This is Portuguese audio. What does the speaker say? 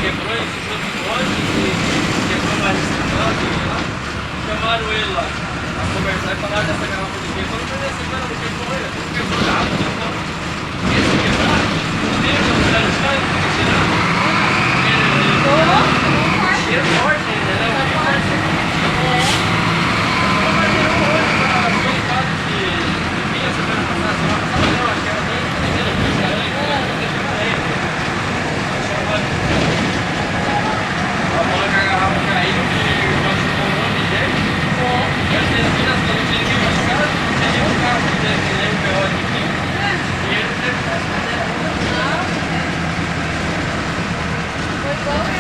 quebrou, ele sujou de longe e quebrou mais esse lá. Chamaram ele lá a conversar e falaram dessa garrafa de vinho. Quando eu falei assim, cara, não quebrou ele, não quebrou nada, não quebrou. Esse quebrar, ele não tirar o chão, ele tem que tirar. Ele é forte ainda, né? É forte. Eu mandei um hoje para a sua casa de vinho, semana passada, não, acho que era nem primeira vez, cara, a bola com a garrafa caiu e machucou o nome dele. E as meninas não tinham ninguém machucado, não tinha nenhum carro que teve nem o B.O. de vinho. E ele teve que fazer. Foi igual